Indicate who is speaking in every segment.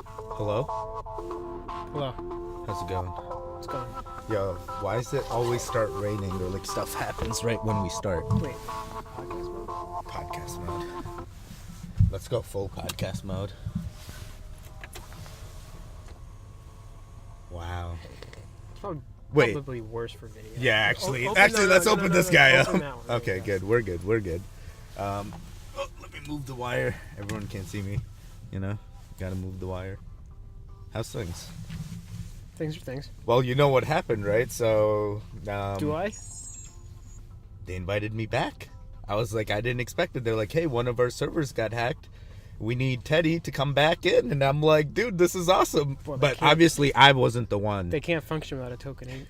Speaker 1: Hello?
Speaker 2: Hello.
Speaker 1: How's it going?
Speaker 2: What's going on?
Speaker 1: Yo, why does it always start raining or like stuff happens right when we start?
Speaker 2: Wait. Podcast mode?
Speaker 1: Podcast mode. Let's go full podcast mode. Wow.
Speaker 2: It's probably,
Speaker 1: Wait.
Speaker 2: probably worse for video.
Speaker 1: Yeah, actually.
Speaker 2: Open-
Speaker 1: Actually, let's open this guy up.
Speaker 2: open that one.
Speaker 1: Okay, good. We're good. We're good. Let me move the wire. Everyone can't see me. You know? Gotta move the wire. How's things?
Speaker 2: Things are things.
Speaker 1: Well, you know what happened, right? So,
Speaker 2: Do I?
Speaker 1: they invited me back. I was like, I didn't expect it. They're like, hey, one of our servers got hacked. We need Teddy to come back in. And I'm like, dude, this is awesome.
Speaker 2: Well,
Speaker 1: but obviously, I wasn't the one.
Speaker 2: They can't function without a token.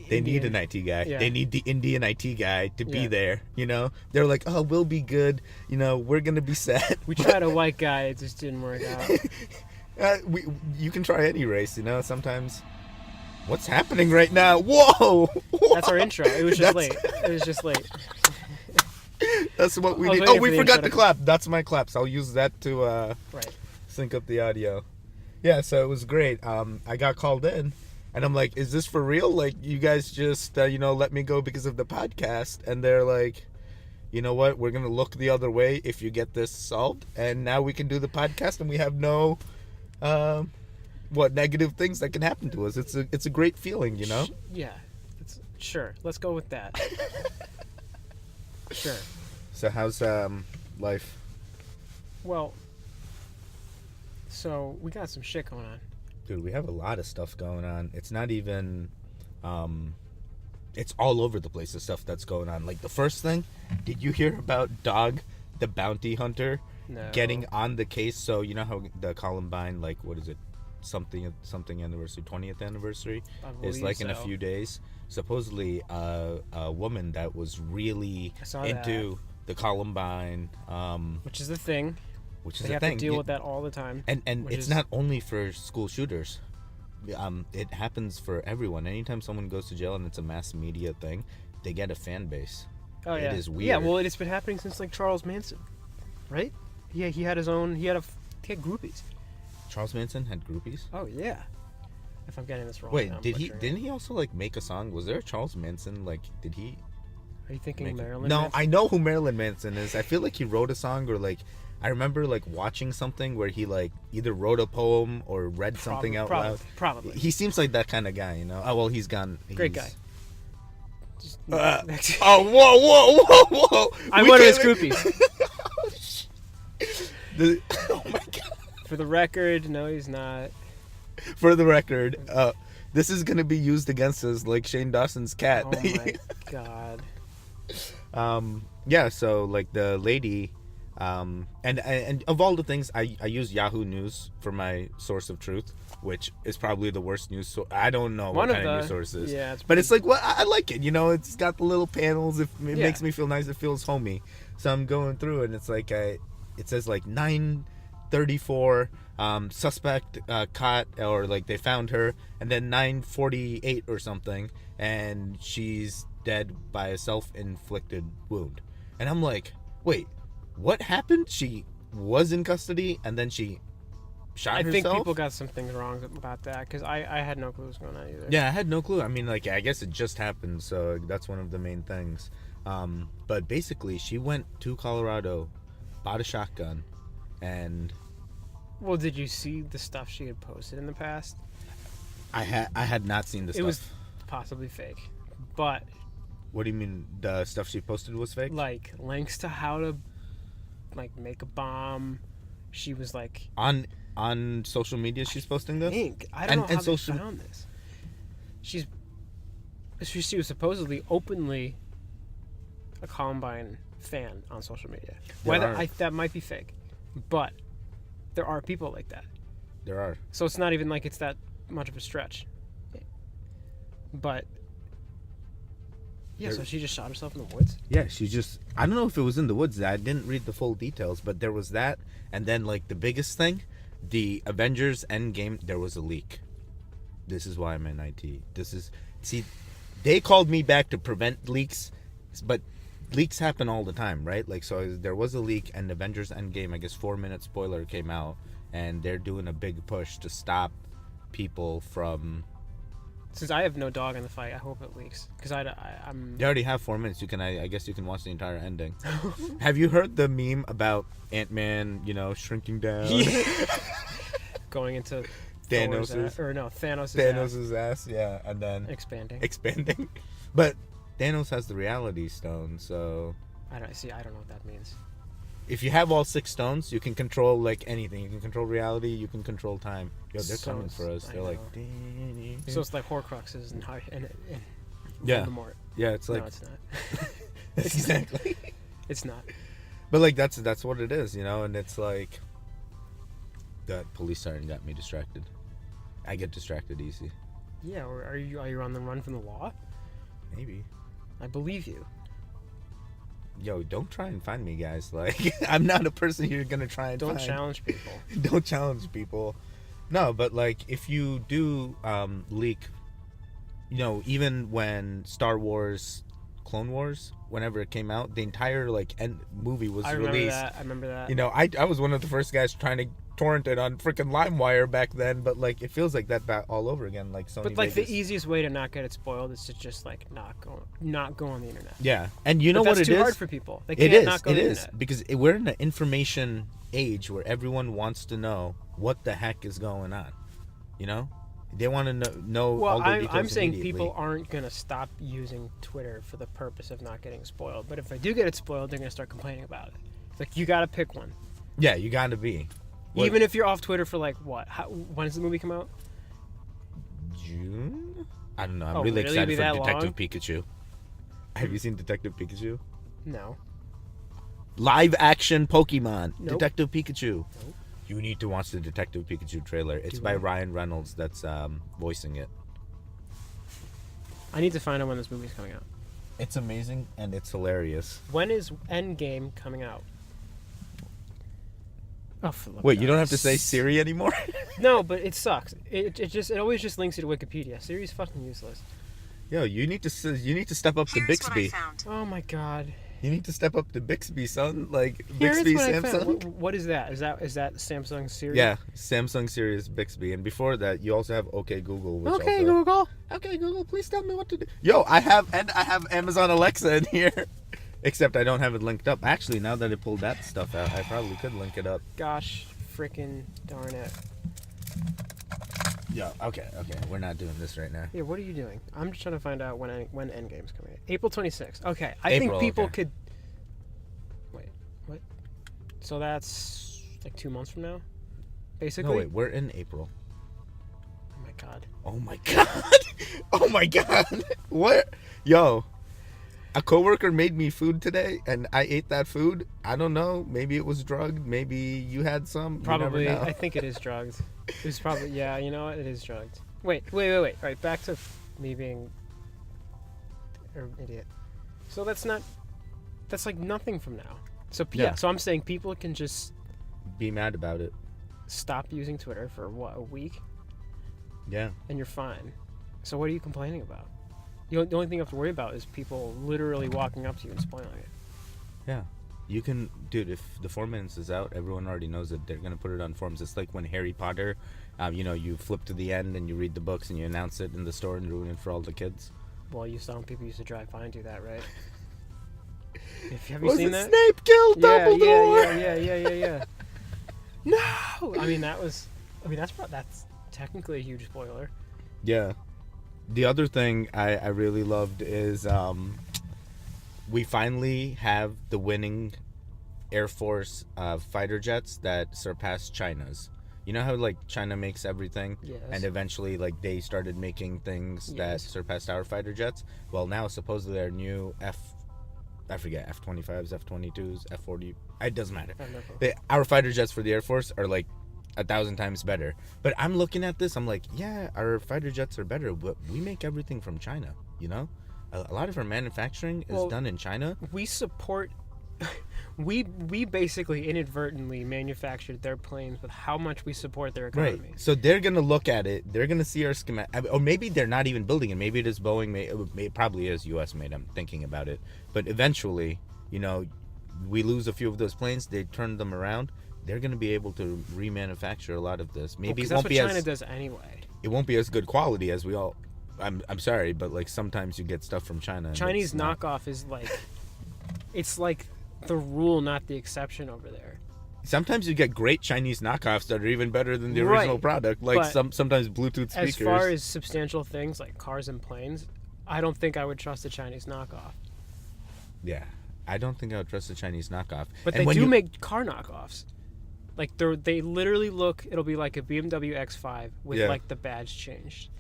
Speaker 1: They need an IT guy.
Speaker 2: Yeah.
Speaker 1: They need the Indian IT guy to be
Speaker 2: Yeah.
Speaker 1: there, you know? They're like, oh, we'll be good. You know, we're going to be set.
Speaker 2: We tried a white guy. It just didn't work out.
Speaker 1: You can try any race, you know? Sometimes. What's happening right now? Whoa!
Speaker 2: That's our intro. It was just late. It was just late.
Speaker 1: That's what we
Speaker 2: I was
Speaker 1: need.
Speaker 2: waiting
Speaker 1: Oh, we
Speaker 2: for the
Speaker 1: forgot
Speaker 2: intro
Speaker 1: to clap. That's my claps. I'll use that to
Speaker 2: Right.
Speaker 1: sync up the audio. Yeah, so it was great. I got called in, and I'm like, is this for real? Like, you guys just, let me go because of the podcast? And they're like, you know what? We're going to look the other way if you get this solved. And now we can do the podcast, and we have no, negative things that can happen to us. It's a great feeling, you know?
Speaker 2: Yeah. Sure. Let's go with that. Sure.
Speaker 1: So how's life?
Speaker 2: Well, so we got some shit going on.
Speaker 1: Dude, we have a lot of stuff going on. It's not even, it's all over the place, the stuff that's going on. Like, the first thing, did you hear about Dog, the bounty hunter,
Speaker 2: No.
Speaker 1: getting on the case? So, you know how the Columbine, like, what is it, something anniversary, 20th anniversary,
Speaker 2: I
Speaker 1: is
Speaker 2: believe
Speaker 1: like in a
Speaker 2: so.
Speaker 1: few days. Supposedly, a woman that was really
Speaker 2: I saw
Speaker 1: into the Columbine,
Speaker 2: Which is the thing.
Speaker 1: which is
Speaker 2: They
Speaker 1: a
Speaker 2: have
Speaker 1: thing.
Speaker 2: to deal with that all the time.
Speaker 1: And
Speaker 2: which
Speaker 1: it's
Speaker 2: is-
Speaker 1: not only for school shooters. It happens for everyone. Anytime someone goes to jail and it's a mass media thing, they get a fan base.
Speaker 2: Oh yeah.
Speaker 1: It is weird.
Speaker 2: Yeah, well, it's been happening since like Charles Manson, right? Yeah, he had his own. He had groupies.
Speaker 1: Charles Manson had groupies?
Speaker 2: Oh yeah. If I'm getting this wrong.
Speaker 1: Wait,
Speaker 2: I'm
Speaker 1: didn't
Speaker 2: butchering it.
Speaker 1: he also like make a song? Was there a Charles Manson, like, did he
Speaker 2: Are you thinking
Speaker 1: make
Speaker 2: Marilyn?
Speaker 1: No,
Speaker 2: Manson?
Speaker 1: I know who Marilyn Manson is. I feel like he wrote a song, or like I remember like watching something where he like either wrote a poem or read something out loud.
Speaker 2: Probably.
Speaker 1: He seems like that kind of guy, you know. Oh well, he's gone.
Speaker 2: Great
Speaker 1: He's-
Speaker 2: guy. Just,
Speaker 1: Oh, whoa!
Speaker 2: I'm
Speaker 1: We
Speaker 2: one of his
Speaker 1: can't-
Speaker 2: groupies.
Speaker 1: Oh my god!
Speaker 2: For the record, no, he's not.
Speaker 1: For the record, this is gonna be used against us like Shane Dawson's cat.
Speaker 2: Oh my god.
Speaker 1: Yeah. So like the lady, and of all the things, I use Yahoo News for my source of truth, which is probably the worst news. I don't know
Speaker 2: One
Speaker 1: what
Speaker 2: of
Speaker 1: kind of
Speaker 2: the-
Speaker 1: news source is.
Speaker 2: yeah, it's
Speaker 1: but it's like, well, I like it. You know, it's got the little panels. It
Speaker 2: Yeah.
Speaker 1: makes me feel nice. It feels homey. So I'm going through, and it's like it says like 9:34. Suspect caught, or like they found her, and then 9:48 or something, and she's dead by a self-inflicted wound. And I'm like, wait, what happened? She was in custody, and then she shot
Speaker 2: I
Speaker 1: herself?
Speaker 2: think people got some things wrong about that because I had no clue what was going on either.
Speaker 1: Yeah, I had no clue. I mean, like, I guess it just happened, so that's one of the main things. But basically, she went to Colorado, bought a shotgun, and
Speaker 2: Well, did you see the stuff she had posted in the past?
Speaker 1: I had not seen the stuff.
Speaker 2: It was possibly fake, but
Speaker 1: What do you mean the stuff she posted was fake?
Speaker 2: like links to how to like make a bomb. She was like,
Speaker 1: On social media she's posting this?
Speaker 2: I don't know how they
Speaker 1: social-
Speaker 2: found this. She was supposedly openly a Columbine fan on social media. That might be fake, but there are people like that.
Speaker 1: There are.
Speaker 2: So it's not even like it's that much of a stretch. But yeah, so she just shot herself in the woods.
Speaker 1: Yeah, she just, I don't know if it was in the woods. I didn't read the full details, but there was that. And then, like, the biggest thing, the Avengers Endgame, there was a leak. This is why I'm in IT. See, they called me back to prevent leaks, but leaks happen all the time, right? Like, so there was a leak, and Avengers Endgame, I guess 4-minute spoiler came out, and they're doing a big push to stop people from.
Speaker 2: Since I have no dog in the fight, I hope it leaks. Because I'm...
Speaker 1: You already have 4 minutes. I guess you can watch the entire ending. Have you heard the meme about Ant-Man, shrinking down?
Speaker 2: Going into
Speaker 1: Thanos'
Speaker 2: Thanos'
Speaker 1: ass, yeah, and then
Speaker 2: expanding.
Speaker 1: But Thanos has the Reality Stone, so
Speaker 2: I don't know what that means.
Speaker 1: If you have all 6 stones, you can control like anything. You can control reality. You can control time. Yo, they're coming for us. They're like.
Speaker 2: So it's like Horcruxes and
Speaker 1: yeah,
Speaker 2: Voldemort.
Speaker 1: Yeah, it's like.
Speaker 2: No, it's not.
Speaker 1: Exactly.
Speaker 2: It's not.
Speaker 1: But like that's what it is, and it's like. That police siren got me distracted. I get distracted easy.
Speaker 2: Yeah, or are you on the run from the law?
Speaker 1: Maybe.
Speaker 2: I believe you.
Speaker 1: Yo, don't try and find me, guys. Like, I'm not a person you're gonna try and
Speaker 2: Don't
Speaker 1: find.
Speaker 2: challenge people.
Speaker 1: Don't challenge people. No, but like, if you do leak, even when Star Wars, Clone Wars, whenever it came out, the entire movie was released.
Speaker 2: I remember that.
Speaker 1: I was one of the first guys trying to torrent it on freaking LimeWire back then, but like, it feels like that back all over again. Like Sony.
Speaker 2: But like the easiest way to not get it spoiled is to just like not go on the internet.
Speaker 1: Yeah, and you know what it is?
Speaker 2: That's too hard for people. They can't not go on the internet.
Speaker 1: Because we're in an information age where everyone wants to know what the heck is going on. They want to know
Speaker 2: well,
Speaker 1: all the details
Speaker 2: I'm saying
Speaker 1: immediately.
Speaker 2: people aren't going to stop using Twitter for the purpose of not getting spoiled. But if they do get it spoiled, they're going to start complaining about it. It's like, you got to pick one.
Speaker 1: Yeah, you got to be.
Speaker 2: Even if you're off Twitter for like what? When does the movie come out?
Speaker 1: June? I don't know. I'm really excited for Detective Pikachu. Have you seen Detective Pikachu?
Speaker 2: No.
Speaker 1: Live action Pokemon.
Speaker 2: Nope.
Speaker 1: Detective Pikachu.
Speaker 2: Nope.
Speaker 1: You need to watch the Detective Pikachu trailer. It's by Ryan Reynolds that's voicing it.
Speaker 2: I need to find out when this movie's coming out.
Speaker 1: It's amazing and it's hilarious.
Speaker 2: When is Endgame coming out? Oh,
Speaker 1: wait, you don't have to say Siri anymore?
Speaker 2: No, but it sucks. It always just links you to Wikipedia. Siri's fucking useless.
Speaker 1: Yo, you need to step up to Bixby.
Speaker 2: Oh my god.
Speaker 1: You need to step up to Bixby, son. Like
Speaker 2: Bixby,
Speaker 1: Samsung.
Speaker 2: What is that? Is that Samsung Siri?
Speaker 1: Yeah, Samsung Siri is Bixby, and before that, you also have OK Google. Which OK Google, please tell me what to do. Yo, I have Amazon Alexa in here. Except I don't have it linked up. Actually, now that I pulled that stuff out, I probably could link it up.
Speaker 2: Gosh, freaking darn it.
Speaker 1: Yeah, okay. We're not doing this right now.
Speaker 2: Yeah, what are you doing? I'm just trying to find out when Endgame's coming out. April 26th. Okay, I think people could... Wait, what? So that's like 2 months from now? Basically?
Speaker 1: No, wait, we're in April.
Speaker 2: Oh my god.
Speaker 1: Oh my god! Oh my god! What? Yo... A coworker made me food today, and I ate that food. I don't know. Maybe it was drugged. Maybe you had some.
Speaker 2: Probably. I think it is drugged. It was probably. Yeah, you know what? It is drugged. Wait. All right, back to me being an idiot. So that's like nothing from now. So yeah. So I'm saying people can just
Speaker 1: be mad about it.
Speaker 2: Stop using Twitter for what, a week?
Speaker 1: Yeah.
Speaker 2: And you're fine. So what are you complaining about? The only thing you have to worry about is people literally walking up to you and spoiling it.
Speaker 1: Yeah. You can... Dude, if the 4 minutes is out, everyone already knows that they're going to put it on forums. It's like when Harry Potter, you flip to the end and you read the books and you announce it in the store and ruin it for all the kids.
Speaker 2: Well, people used to drive by and do that, right? Have you seen that?
Speaker 1: Snape killed Dumbledore?
Speaker 2: Yeah. No! That's technically a huge spoiler.
Speaker 1: Yeah. The other thing I really loved is we finally have the winning Air Force fighter jets that surpass China's. You know how China makes everything?
Speaker 2: Yes.
Speaker 1: And eventually they started making things that surpassed our fighter jets? Well, now supposedly our new F-25s, F-22s, F-40... It doesn't matter. Our fighter jets for the Air Force are 1,000 times better. But I'm looking at this, I'm like, yeah, our fighter jets are better, but we make everything from China, a lot of our manufacturing is done in China.
Speaker 2: We support we basically inadvertently manufactured their planes with how much we support their economy.
Speaker 1: Right. So they're gonna look at it, they're gonna see our schematic, or maybe they're not even building it, maybe it is Boeing, it probably is US made. I'm thinking about it, but eventually we lose a few of those planes, they turn them around, they're going to be able to remanufacture a lot of this. Maybe
Speaker 2: it
Speaker 1: won't
Speaker 2: what
Speaker 1: be
Speaker 2: China
Speaker 1: as
Speaker 2: does anyway.
Speaker 1: It won't be as good quality as we all. I'm sorry, but like sometimes you get stuff from China.
Speaker 2: Chinese knockoff is like, it's like the rule, not the exception over there.
Speaker 1: Sometimes you get great Chinese knockoffs that are even better than the original product. Like sometimes Bluetooth speakers.
Speaker 2: As far as substantial things like cars and planes, I don't think I would trust a Chinese knockoff.
Speaker 1: Yeah, I don't think I would trust a Chinese knockoff.
Speaker 2: But they do make car knockoffs. Like they literally look. It'll be like a BMW X5 with like the badge changed.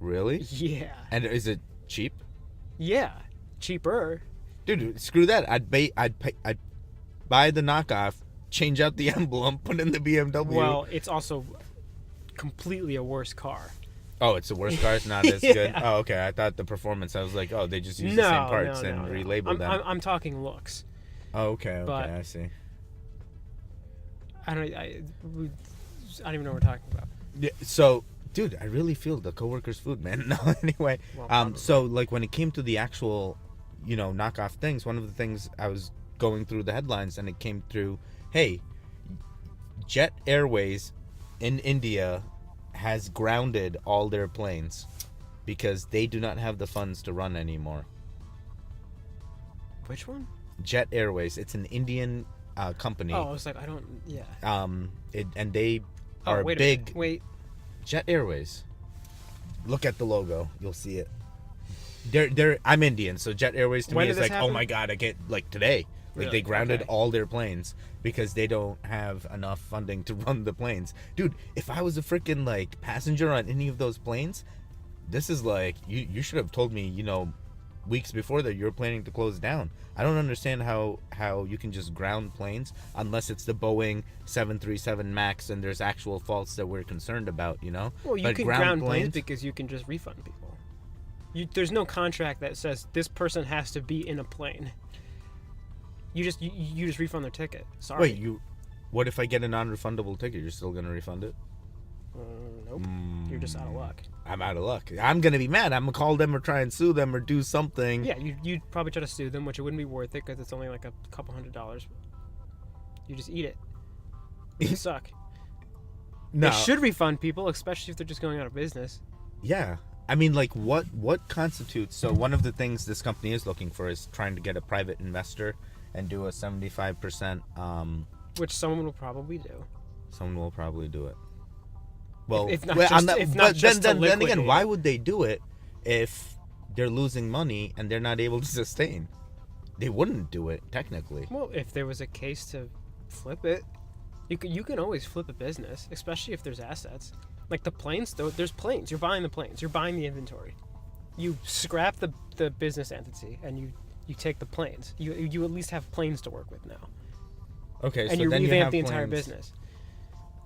Speaker 1: Really?
Speaker 2: Yeah.
Speaker 1: And is it cheap?
Speaker 2: Yeah, cheaper.
Speaker 1: Dude, screw that. I'd buy the knockoff, change out the emblem, put in the BMW.
Speaker 2: Well, it's also completely a worse car.
Speaker 1: Oh, it's the worst car. It's not as good. Oh, okay. I thought the performance. I was like, oh, they just use the same parts and relabel them.
Speaker 2: I'm talking looks.
Speaker 1: Oh, okay. But I see.
Speaker 2: I don't even know what we're talking about.
Speaker 1: Yeah, so, dude, I really feel the coworkers' food, man. No, anyway. So, like, when it came to the actual, knockoff things, one of the things I was going through the headlines and it came through, hey, Jet Airways in India has grounded all their planes because they do not have the funds to run anymore.
Speaker 2: Which one?
Speaker 1: Jet Airways. It's an Indian company.
Speaker 2: Oh, I was like, I don't. Yeah.
Speaker 1: And they are big.
Speaker 2: Wait.
Speaker 1: Jet Airways. Look at the logo. You'll see it. They're. I'm Indian, so Jet Airways to me is like, happen? Oh my god, I get like today. Like really? They grounded all their planes because they don't have enough funding to run the planes. Dude, if I was a freaking like passenger on any of those planes, this is like you should have told me, weeks before that you're planning to close down. I don't understand how you can just ground planes unless it's the Boeing 737 Max and there's actual faults that we're concerned about,
Speaker 2: Well, you can ground planes because you can just refund people. There's no contract that says this person has to be in a plane. You just refund their ticket. Sorry.
Speaker 1: Wait, what if I get a non-refundable ticket? You're still gonna refund it?
Speaker 2: Nope. You're just out of luck.
Speaker 1: I'm out of luck. I'm gonna be mad. I'm gonna call them or try and sue them or do something.
Speaker 2: Yeah, you'd probably try to sue them, which it wouldn't be worth it because it's only like a couple $100. You just eat it. You suck. No. They should refund people, especially if they're just going out of business.
Speaker 1: Yeah. I mean, like, what constitutes... So one of the things this company is looking for is trying to get a private investor and do a 75%...
Speaker 2: which someone will probably do.
Speaker 1: Someone will probably do it. Well, then again, why would they do it if they're losing money and they're not able to sustain? They wouldn't do it, technically.
Speaker 2: Well, if there was a case to flip it, you can always flip a business, especially if there's assets. Like the planes, though, there's planes. You're buying the planes. You're buying the inventory. You scrap the business entity and you take the planes. You at least have planes to work with now.
Speaker 1: Okay,
Speaker 2: and
Speaker 1: so
Speaker 2: you
Speaker 1: then
Speaker 2: revamp the
Speaker 1: planes.
Speaker 2: Entire business.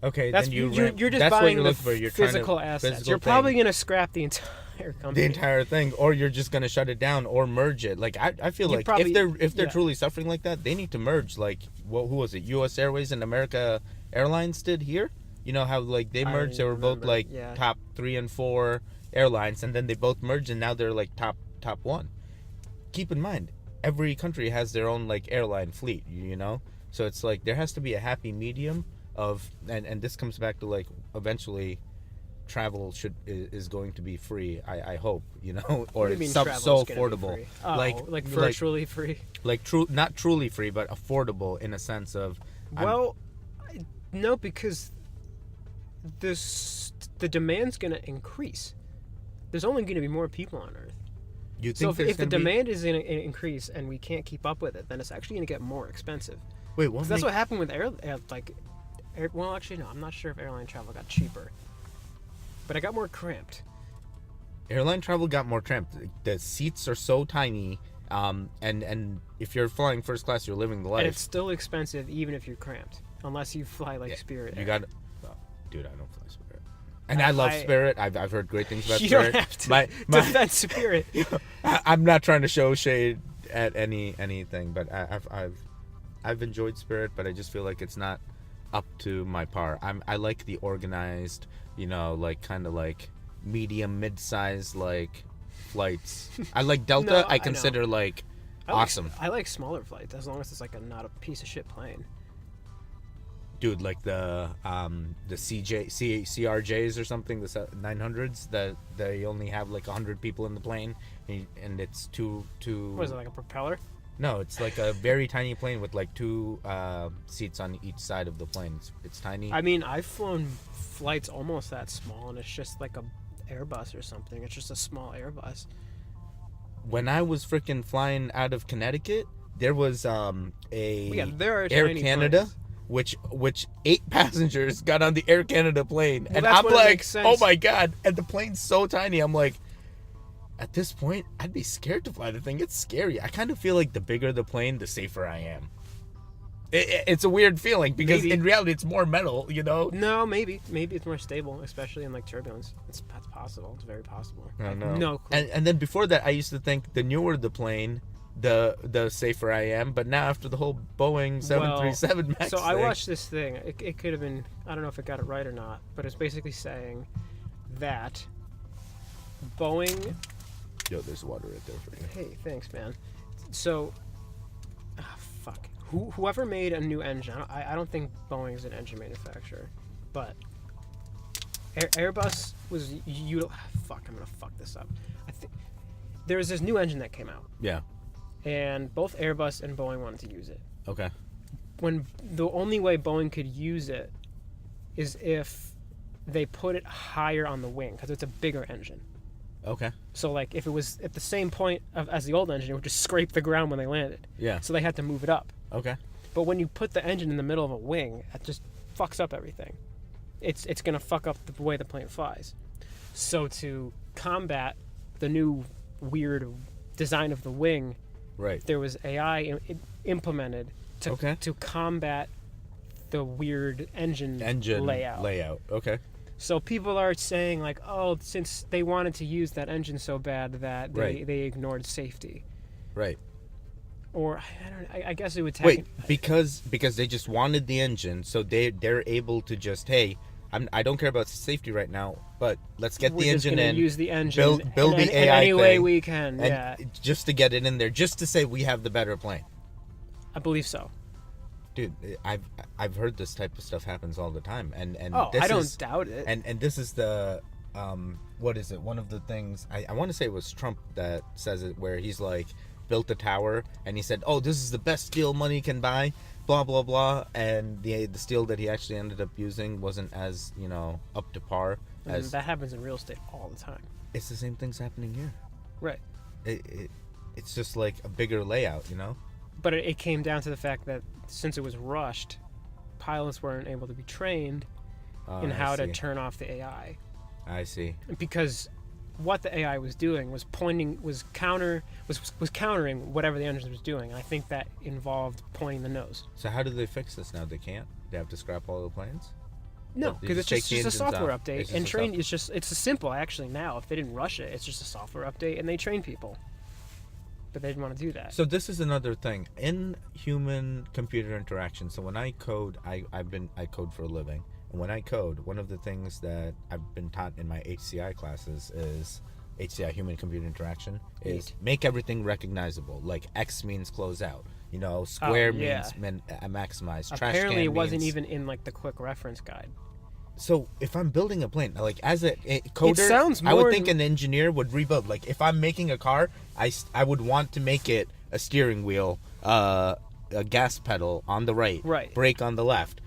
Speaker 1: Okay,
Speaker 2: that's,
Speaker 1: then
Speaker 2: you're just
Speaker 1: that's
Speaker 2: buying
Speaker 1: what
Speaker 2: the physical assets. You're probably going to scrap the entire company.
Speaker 1: The entire thing, or you're just going to shut it down or merge it. Like I feel like if they're truly suffering like that, they need to merge. Like who was it? U.S. Airways and America Airlines did here. You know how like they merged? They were both like top 3 and 4 airlines, and then they both merged, and now they're like top 1. Keep in mind, every country has their own like airline fleet. So it's like there has to be a happy medium of, and this comes back to like eventually travel is going to be free. I hope, or it's so affordable.
Speaker 2: Like virtually free.
Speaker 1: Like not truly free, but affordable in a sense of.
Speaker 2: No, because the demand's going to increase. There's only going to be more people on Earth.
Speaker 1: You think
Speaker 2: if the demand is going to increase and we can't keep up with it, then it's actually going to get more expensive.
Speaker 1: Wait,
Speaker 2: that's what happened with well, actually, no. I'm not sure if airline travel got cheaper, but it got more cramped.
Speaker 1: Airline travel got more cramped. The seats are so tiny, and if you're flying first class, you're living the life.
Speaker 2: And it's still expensive, even if you're cramped, unless you fly Spirit Air.
Speaker 1: You got, dude. I don't fly Spirit, and I love Spirit. I've heard great things about
Speaker 2: you
Speaker 1: Spirit.
Speaker 2: You don't have to defend Spirit.
Speaker 1: I'm not trying to show shade at anything, but I've enjoyed Spirit, but I just feel like it's not up to my par. I like the organized, like kind of like medium mid-size like flights. I like Delta.
Speaker 2: No,
Speaker 1: I consider like awesome.
Speaker 2: I like smaller flights as long as it's like not a piece of shit plane.
Speaker 1: Dude, like the CRJs or something, the 900s, that they only have like 100 people in the plane, and it's two.
Speaker 2: What is it, like a propeller?
Speaker 1: No, it's like a very tiny plane with like 2 seats on each side of the plane. It's tiny.
Speaker 2: I mean, I've flown flights almost that small, and it's just like a Airbus or something. It's just a small Airbus.
Speaker 1: When I was freaking flying out of Connecticut, there was there are
Speaker 2: Air
Speaker 1: Canada.
Speaker 2: Planes.
Speaker 1: Which 8 passengers got on the Air Canada plane,
Speaker 2: Well,
Speaker 1: and
Speaker 2: that's
Speaker 1: I'm
Speaker 2: when it
Speaker 1: like,
Speaker 2: makes sense.
Speaker 1: oh my god! And the plane's so tiny. I'm like, at this point, I'd be scared to fly the thing. It's scary. I kind of feel like the bigger the plane, the safer I am. It's a weird feeling because in reality, it's more metal. You know?
Speaker 2: No, maybe it's more stable, especially in like turbulence. That's possible. It's very possible.
Speaker 1: I don't know.
Speaker 2: No clue.
Speaker 1: And then before that, I used to think the newer the plane, the safer I am. But now after the whole Boeing 737 Max
Speaker 2: so I
Speaker 1: thing,
Speaker 2: watched this thing. It could have been, I don't know if it got it right or not, but it's basically saying that Boeing.
Speaker 1: Yo, there's water right there for you.
Speaker 2: Hey, thanks, man. So, fuck. Whoever made a new engine, I don't think Boeing is an engine manufacturer, but Airbus was fuck, I'm gonna fuck this up. There was this new engine that came out.
Speaker 1: Yeah.
Speaker 2: And both Airbus and Boeing wanted to use it.
Speaker 1: Okay.
Speaker 2: When the only way Boeing could use it is if they put it higher on the wing, because it's a bigger engine.
Speaker 1: Okay.
Speaker 2: So, like, if it was at the same point as the old engine, it would just scrape the ground when they landed.
Speaker 1: Yeah.
Speaker 2: So they had to move it up.
Speaker 1: Okay.
Speaker 2: But when you put the engine in the middle of a wing, that just fucks up everything. It's going to fuck up the way the plane flies. So to combat the new weird design of the wing,
Speaker 1: right,
Speaker 2: there was AI implemented to combat the weird engine
Speaker 1: layout. Okay.
Speaker 2: So people are saying, like, oh, since they wanted to use that engine so bad that they ignored safety.
Speaker 1: Right.
Speaker 2: Or I guess it would take.
Speaker 1: Wait, because they just wanted the engine, so they're able to just, hey, I don't care about safety right now, but let's get the engine in.
Speaker 2: Use the engine.
Speaker 1: Build the AI
Speaker 2: any
Speaker 1: thing,
Speaker 2: way we can.
Speaker 1: and
Speaker 2: yeah.
Speaker 1: Just to get it in there, just to say we have the better plane.
Speaker 2: I believe so.
Speaker 1: Dude, I've heard this type of stuff happens all the time, and
Speaker 2: this I don't doubt it.
Speaker 1: And this is the what is it? One of the things I want to say it was Trump that says it, where he's like built a tower and he said, oh, this is the best steel money can buy, blah blah blah, and the steel that he actually ended up using wasn't as up to par as
Speaker 2: that happens in real estate all the time.
Speaker 1: It's the same thing's happening here.
Speaker 2: Right.
Speaker 1: It's just like a bigger layout,
Speaker 2: But it came down to the fact that since it was rushed, pilots weren't able to be trained in how to turn off the AI.
Speaker 1: I see.
Speaker 2: Because what the AI was doing was countering whatever the engine was doing. And I think that involved pointing the nose.
Speaker 1: So how do they fix this now? They can't? They have to scrap all the planes?
Speaker 2: No, because it's just a software update. And it's simple, actually, now. If they didn't rush it, it's just a software update, and they train people. But they didn't want to do that.
Speaker 1: So this is another thing in human-computer interaction. So when I code, I code for a living, and when I code, one of the things that I've been taught in my HCI classes is HCI human-computer interaction is make everything recognizable. Like X means close out, square means maximize.
Speaker 2: Apparently, it wasn't even in like the quick reference guide.
Speaker 1: So if I'm building a plane, like as a coder, I would think an engineer would rebuild. Like if I'm making a car, I would want to make it a steering wheel, a gas pedal on the right, brake on the left.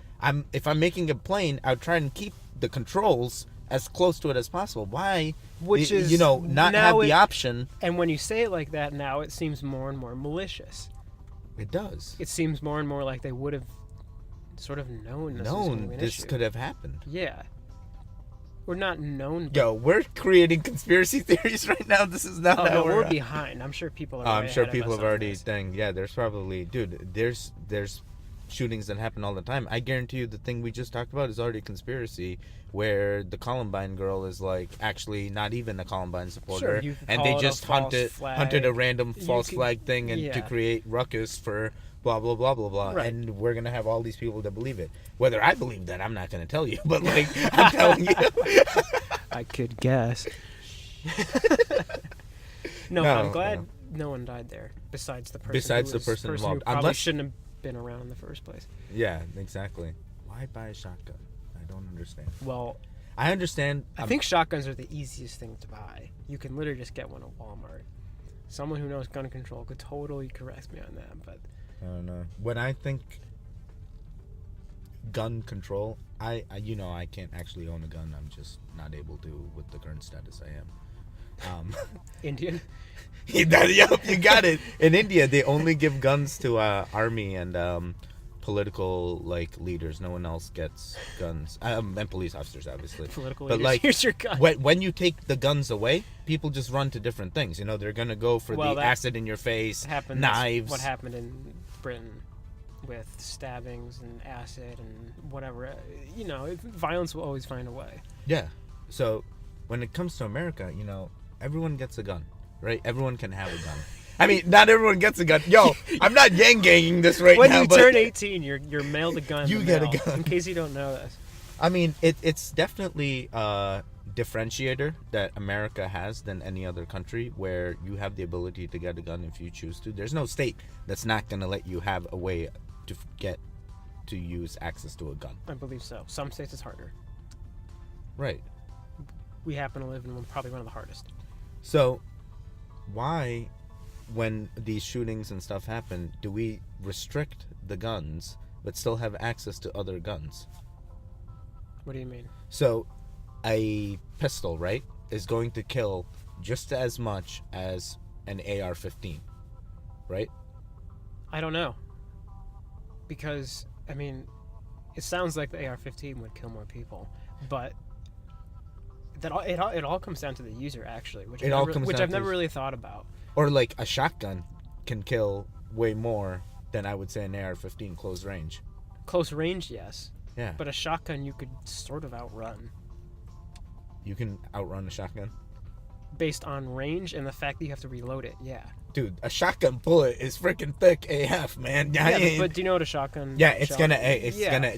Speaker 1: If I'm making a plane, I would try and keep the controls as close to it as possible. Why?
Speaker 2: Which is
Speaker 1: not have the option.
Speaker 2: And when you say it like that, now it seems more and more malicious.
Speaker 1: It does.
Speaker 2: It seems more and more like they would have sort of known this
Speaker 1: could have happened.
Speaker 2: Yeah. We're not known.
Speaker 1: Yo, we're creating conspiracy theories right now. This is not how
Speaker 2: we're behind. I'm sure people are.
Speaker 1: I'm sure people have already done. Yeah, there's probably, there's shootings that happen all the time. I guarantee you the thing we just talked about is already a conspiracy, where the Columbine girl is like actually not even a Columbine supporter, and they just hunted a random false flag thing and to create ruckus for blah blah blah blah blah, and we're gonna have all these people that believe it. Whether I believe that, I'm not gonna tell you, but like I'm telling you,
Speaker 2: I could guess. No, I'm glad no one died there besides the person.
Speaker 1: Besides the person involved,
Speaker 2: who probably shouldn't have been around in the first place.
Speaker 1: Yeah, exactly. Why Why buy a shotgun? I don't understand.
Speaker 2: Well,
Speaker 1: I understand.
Speaker 2: I think shotguns are the easiest thing to buy. You can literally just get one at Walmart. Someone who knows gun control could totally correct me on that, but
Speaker 1: I don't know. When I think gun control, I can't actually own a gun. I'm just not able to with the current status I am.
Speaker 2: Indian.
Speaker 1: Yup, you got it. In India, they only give guns to army and political leaders. No one else gets guns, and police officers, obviously.
Speaker 2: Political
Speaker 1: but
Speaker 2: leaders. Here's your gun.
Speaker 1: When you take the guns away, people just run to different things. They're gonna go for the acid in your face, knives.
Speaker 2: What happened in Britain with stabbings and acid and whatever. Violence will always find a way.
Speaker 1: Yeah. So when it comes to America, everyone gets a gun, right? Everyone can have a gun. I mean, not everyone gets a gun. Yo, I'm not yang-ganging this right now.
Speaker 2: When you turn 18, you're mailed a gun.
Speaker 1: You get a gun.
Speaker 2: In case you don't know this.
Speaker 1: I mean, it's definitely a differentiator that America has than any other country, where you have the ability to get a gun if you choose to. There's no state that's not going to let you have a way to get to use access to a gun.
Speaker 2: I believe so. Some states it's harder.
Speaker 1: Right.
Speaker 2: We happen to live in probably one of the hardest.
Speaker 1: So, why, when these shootings and stuff happen, do we restrict the guns but still have access to other guns?
Speaker 2: What do you mean?
Speaker 1: So, a pistol, right, is going to kill just as much as an AR-15, right?
Speaker 2: I don't know. Because, I mean, it sounds like the AR-15 would kill more people, but it all comes down to the user, actually, which I've never really thought about.
Speaker 1: Or like a shotgun can kill way more than I would say an AR-15 close range.
Speaker 2: Close range, yes.
Speaker 1: Yeah.
Speaker 2: But a shotgun you could sort of outrun.
Speaker 1: You can outrun a shotgun?
Speaker 2: Based on range and the fact that you have to reload it, yeah.
Speaker 1: Dude, a shotgun bullet is freaking thick AF, man.
Speaker 2: Yeah, but do you know what a shotgun?
Speaker 1: Yeah,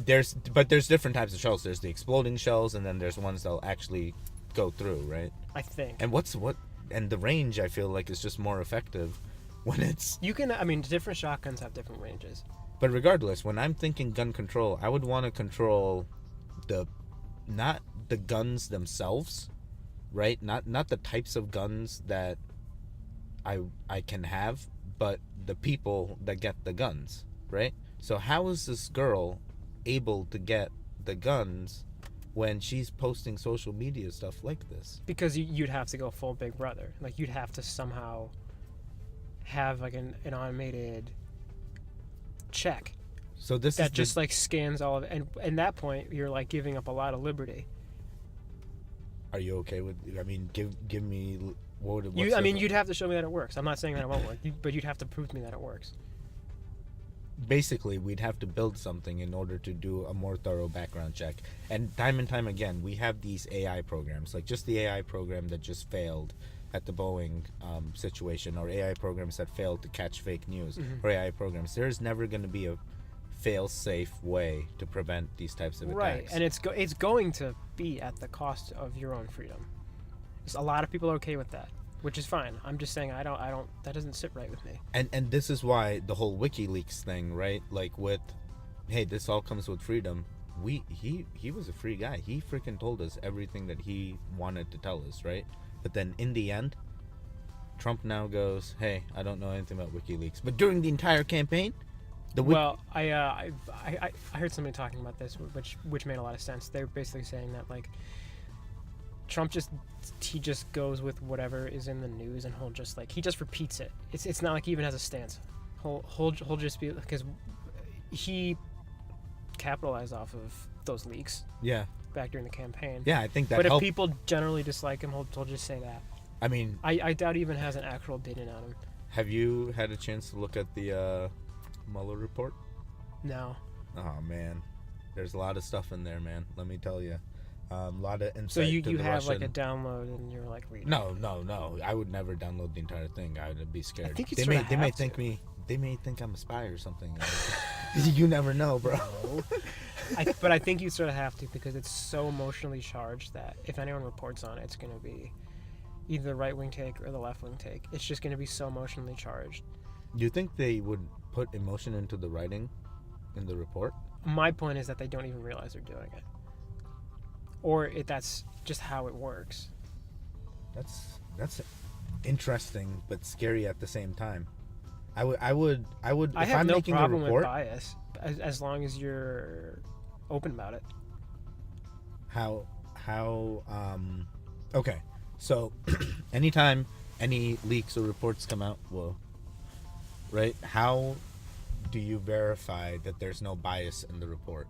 Speaker 1: there's different types of shells. There's the exploding shells, and then there's ones that'll actually go through, right?
Speaker 2: I think.
Speaker 1: And the range, I feel like, is just more effective when it's...
Speaker 2: different shotguns have different ranges.
Speaker 1: But regardless, when I'm thinking gun control, I would want to control not the guns themselves, right? Not the types of guns that I can have, but the people that get the guns, right? So how is this girl able to get the guns when she's posting social media stuff like this?
Speaker 2: Because you'd have to go full Big Brother. Like, you'd have to somehow have like an automated check.
Speaker 1: So this
Speaker 2: that just like scans all of it, and at that point you're like giving up a lot of liberty.
Speaker 1: Are you okay with? I mean, give me what?
Speaker 2: You'd have to show me that it works. I'm not saying that it won't work, but you'd have to prove to me that it works.
Speaker 1: Basically, we'd have to build something in order to do a more thorough background check. And time again, we have these AI programs, like just the AI program that just failed at the Boeing situation, or AI programs that failed to catch fake news, or AI programs. There's never going to be a fail-safe way to prevent these types of attacks.
Speaker 2: Right, and it's going to be at the cost of your own freedom. A lot of people are okay with that, which is fine. I'm just saying I don't. That doesn't sit right with me.
Speaker 1: And this is why the whole WikiLeaks thing, right? Like with, hey, this all comes with freedom. He was a free guy. He freaking told us everything that he wanted to tell us, right? But then in the end, Trump now goes, hey, I don't know anything about WikiLeaks. But during the entire campaign,
Speaker 2: I heard somebody talking about this, which made a lot of sense. They were basically saying that like Trump just goes with whatever is in the news, and he just repeats it. It's not like he even has a stance. He'll just be, because he capitalized off of those leaks.
Speaker 1: Yeah.
Speaker 2: Back during the campaign.
Speaker 1: Yeah, I think that.
Speaker 2: But
Speaker 1: helped.
Speaker 2: If people generally dislike him, he'll just say that.
Speaker 1: I mean,
Speaker 2: I doubt he even has an actual opinion on him.
Speaker 1: Have you had a chance to look at the Mueller Report?
Speaker 2: No.
Speaker 1: Oh man, there's a lot of stuff in there, man. Let me tell you, a lot of insight.
Speaker 2: So you
Speaker 1: the
Speaker 2: have
Speaker 1: Russian...
Speaker 2: like a download and you're like reading.
Speaker 1: No. I would never download the entire thing. I would be scared.
Speaker 2: I think
Speaker 1: they may think I'm a spy or something. You never know, bro.
Speaker 2: No. But I think you sort of have to, because it's so emotionally charged that if anyone reports on it, it's going to be either the right-wing take or the left-wing take. It's just going to be so emotionally charged.
Speaker 1: Do you think they would put emotion into the writing in the report?
Speaker 2: my point is that they don't even realize they're doing it, or that's just how it works.
Speaker 1: That's interesting but scary at the same time. I would
Speaker 2: I
Speaker 1: if
Speaker 2: have
Speaker 1: I'm
Speaker 2: no
Speaker 1: making
Speaker 2: problem
Speaker 1: a report,
Speaker 2: with bias as long as you're open about it.
Speaker 1: how okay, so anytime any leaks or reports come out, well, right, how do you verify that there's no bias in the report?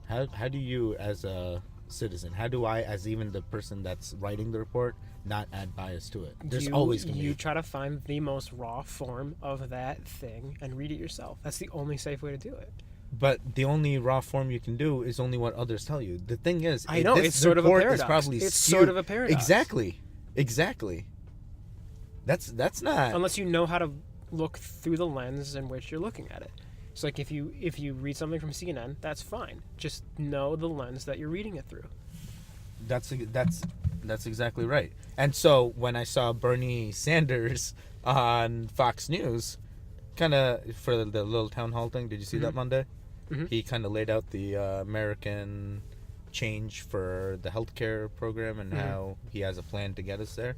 Speaker 1: How do you, as a citizen, how do I, as even the person that's writing the report, not add bias to it? There's always going to be...
Speaker 2: You try to find the most raw form of that thing and read it yourself. That's the only safe way to do it.
Speaker 1: But the only raw form you can do is only what others tell you. The thing is,
Speaker 2: I know, it's sort of a paradox. It's sort of a paradox.
Speaker 1: Exactly. That's not...
Speaker 2: Unless you know how to look through the lens in which you're looking at it. So like if you read something from CNN, that's fine. Just know the lens that you're reading it through.
Speaker 1: That's exactly right. And so when I saw Bernie Sanders on Fox News, kind of for the little town hall thing, did you see that Monday? Mm-hmm. He kind of laid out the American change for the healthcare program and how he has a plan to get us there.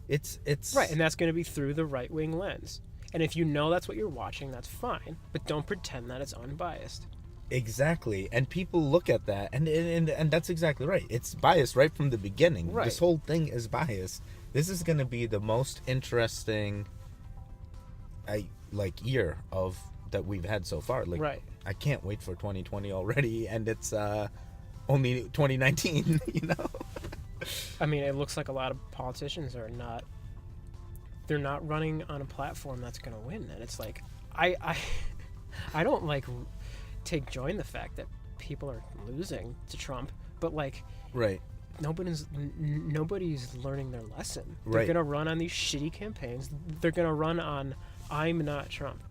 Speaker 1: It's
Speaker 2: right, and that's going to be through the right-wing lens. And if you know that's what you're watching, that's fine. But don't pretend that it's unbiased.
Speaker 1: Exactly. And people look at that, and that's exactly right. It's biased right from the beginning.
Speaker 2: Right.
Speaker 1: This whole thing is biased. This is going to be the most interesting year of that we've had so far. Like,
Speaker 2: right.
Speaker 1: I can't wait for 2020 already, and it's only 2019, you know?
Speaker 2: I mean, it looks like a lot of politicians are not... They're not running on a platform that's going to win. And it's like, I don't, like, take joy in the fact that people are losing to Trump, but, like...
Speaker 1: Right.
Speaker 2: Nobody's learning their lesson. They're
Speaker 1: Right.
Speaker 2: going to run on these shitty campaigns. They're going to run on, I'm not Trump.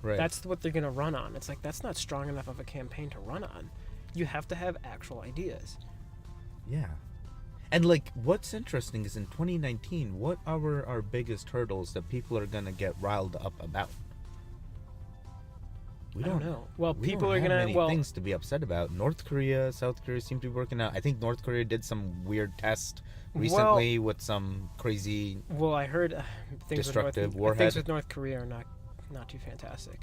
Speaker 1: Right.
Speaker 2: That's what they're going to run on. It's like, that's not strong enough of a campaign to run on. You have to have actual ideas.
Speaker 1: Yeah. And, like, what's interesting is in 2019, what are our biggest hurdles that people are going to get riled up about?
Speaker 2: I don't know. Well,
Speaker 1: we
Speaker 2: people
Speaker 1: don't
Speaker 2: are
Speaker 1: have
Speaker 2: going
Speaker 1: many
Speaker 2: to...
Speaker 1: things to be upset about. North Korea, South Korea seem to be working out. I think North Korea did some weird test recently with some crazy...
Speaker 2: Well, I heard
Speaker 1: destructive warhead.
Speaker 2: Things with North Korea are not too fantastic.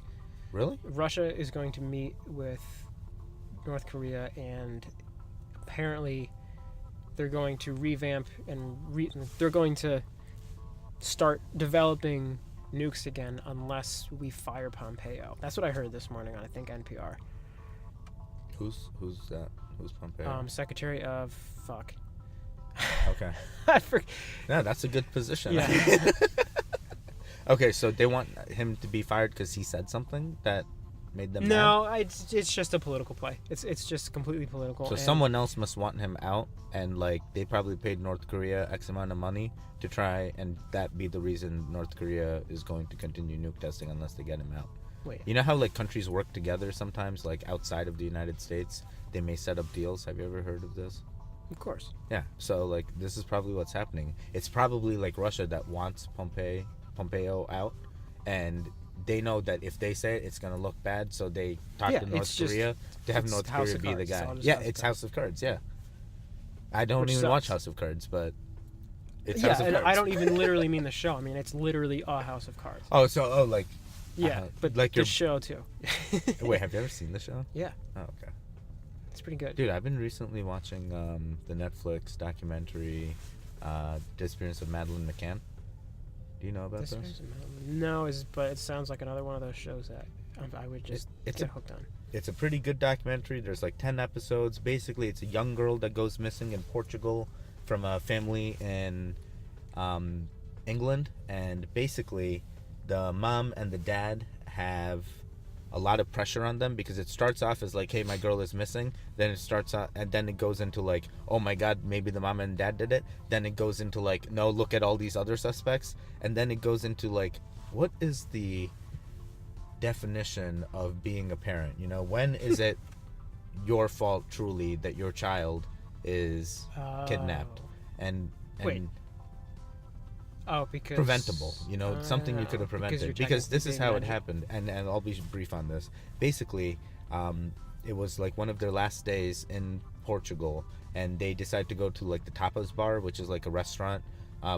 Speaker 1: Really?
Speaker 2: Russia is going to meet with North Korea, and apparently they're going to revamp and they're going to start developing nukes again unless we fire Pompeo. That's what I heard this morning on, I think, NPR.
Speaker 1: Who's that? Who's Pompeo?
Speaker 2: Secretary of fuck.
Speaker 1: Okay.
Speaker 2: I forget.
Speaker 1: Yeah, that's a good position.
Speaker 2: Yeah.
Speaker 1: Okay, so they want him to be fired because he said something that made them
Speaker 2: mad? It's just a political play. It's just completely political.
Speaker 1: So someone else must want him out, and like they probably paid North Korea X amount of money to try, and that be the reason North Korea is going to continue nuke testing unless they get him out.
Speaker 2: Wait.
Speaker 1: You know how like countries work together sometimes, like outside of the United States, they may set up deals. Have you ever heard of this?
Speaker 2: Of course.
Speaker 1: Yeah. So like this is probably what's happening. It's probably like Russia that wants Pompeo out, and they know that if they say it, it's going to look bad, so they talk to North Korea to have North Korea be the guy. Yeah, it's House of Cards, yeah. I don't even watch House of Cards, but it's House of Cards.
Speaker 2: I don't even literally mean the show. I mean, it's literally a House of Cards.
Speaker 1: Like...
Speaker 2: Yeah, but like the show, too.
Speaker 1: Wait, have you ever seen the show?
Speaker 2: Yeah.
Speaker 1: Oh, okay.
Speaker 2: It's pretty good.
Speaker 1: Dude, I've been recently watching the Netflix documentary, Disappearance of Madeline McCann. Do you know about this?
Speaker 2: No, but it sounds like another one of those shows that I would just get hooked on.
Speaker 1: It's a pretty good documentary. There's like 10 episodes. Basically, it's a young girl that goes missing in Portugal from a family in England. And basically, the mom and the dad have a lot of pressure on them because it starts off as like, hey, my girl is missing. Then it starts out, and then it goes into like, oh my god, maybe the mom and dad did it. Then it goes into like, no, look at all these other suspects. And then it goes into like, what is the definition of being a parent? You know, when is it your fault truly that your child is kidnapped? And
Speaker 2: wait, because
Speaker 1: preventable. You know, something you could have prevented. Because this is how it happened, and I'll be brief on this. Basically, it was like one of their last days in Portugal, and they decided to go to like the tapas bar, which is like a restaurant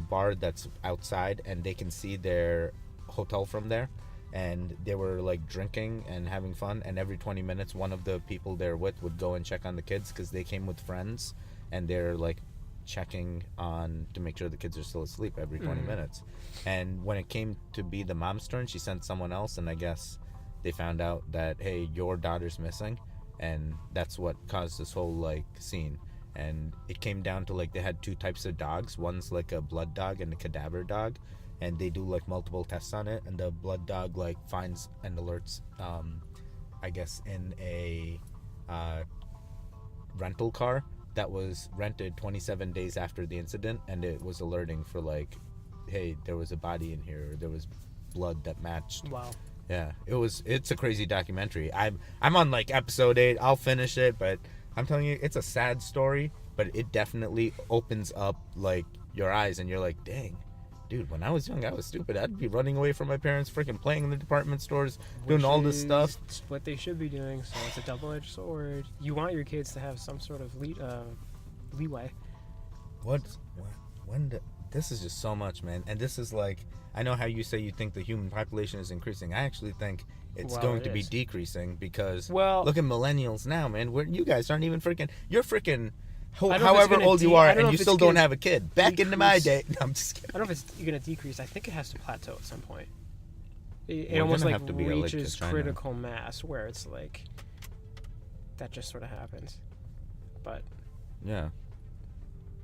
Speaker 1: bar that's outside, and they can see their hotel from there. And they were like drinking and having fun, and every 20 minutes one of the people they're with would go and check on the kids, because they came with friends, and they're like checking on to make sure the kids are still asleep every 20 minutes. And when it came to be the mom's turn, she sent someone else, and I guess they found out that, hey, your daughter's missing, and that's what caused this whole like scene. And it came down to like they had two types of dogs. One's like a blood dog and a cadaver dog, and they do like multiple tests on it, and the blood dog like finds and alerts I guess in a rental car that was rented 27 days after the incident, and it was alerting for like, hey, there was a body in here, or there was blood that matched.
Speaker 2: Wow.
Speaker 1: Yeah, it's a crazy documentary. I'm on like episode 8. I'll finish it, but I'm telling you, it's a sad story, but it definitely opens up like your eyes, and you're like, dang, dude, when I was young, I was stupid. I'd be running away from my parents, freaking playing in the department stores, doing all this stuff.
Speaker 2: What they should be doing. So it's a double-edged sword. You want your kids to have some sort of leeway.
Speaker 1: This is just so much, man. And this is like, I know how you say you think the human population is increasing. I actually think it's going to be decreasing, because look at millennials now, man. You guys aren't even freaking. You're freaking. However old you are, and you still don't have a kid. Back into my day. No, I'm just kidding.
Speaker 2: I don't know if it's going to decrease. I think it has to plateau at some point. It almost like reaches critical mass, where it's like that just sort of happens. But
Speaker 1: yeah.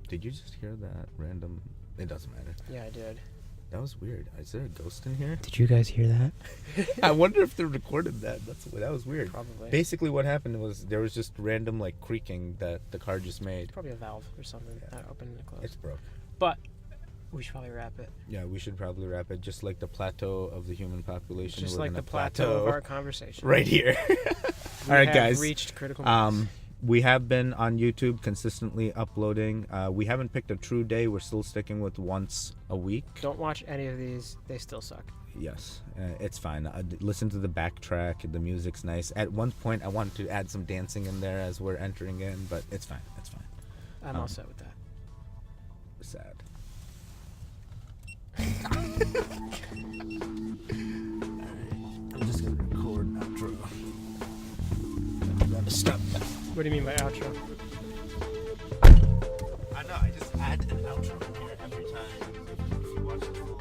Speaker 1: Did you just hear that random? It doesn't matter.
Speaker 2: Yeah, I did.
Speaker 1: That was weird. Is there a ghost in here?
Speaker 2: Did you guys hear that?
Speaker 1: I wonder if they recorded that. That was weird.
Speaker 2: Probably.
Speaker 1: Basically, what happened was there was just random like creaking that the car just made.
Speaker 2: Probably a valve or something that opened and closed.
Speaker 1: It's broke.
Speaker 2: But we should probably wrap it.
Speaker 1: Yeah, we should probably wrap it. Just like the plateau of the human population.
Speaker 2: Just like the plateau of our conversation.
Speaker 1: Right here. All right, guys.
Speaker 2: Reached critical mass.
Speaker 1: We have been on YouTube consistently uploading. We haven't picked a true day. We're still sticking with once a week.
Speaker 2: Don't watch any of these. They still suck.
Speaker 1: Yes, it's fine. Listen to the backtrack. The music's nice. At one point, I wanted to add some dancing in there as we're entering in, but it's fine. It's fine.
Speaker 2: I'm all set with that.
Speaker 1: Sad. I'm just going to record an outro. I'm going to stop that.
Speaker 2: What do you mean by outro?
Speaker 1: I know, I just add an outro here every time. If you watch the full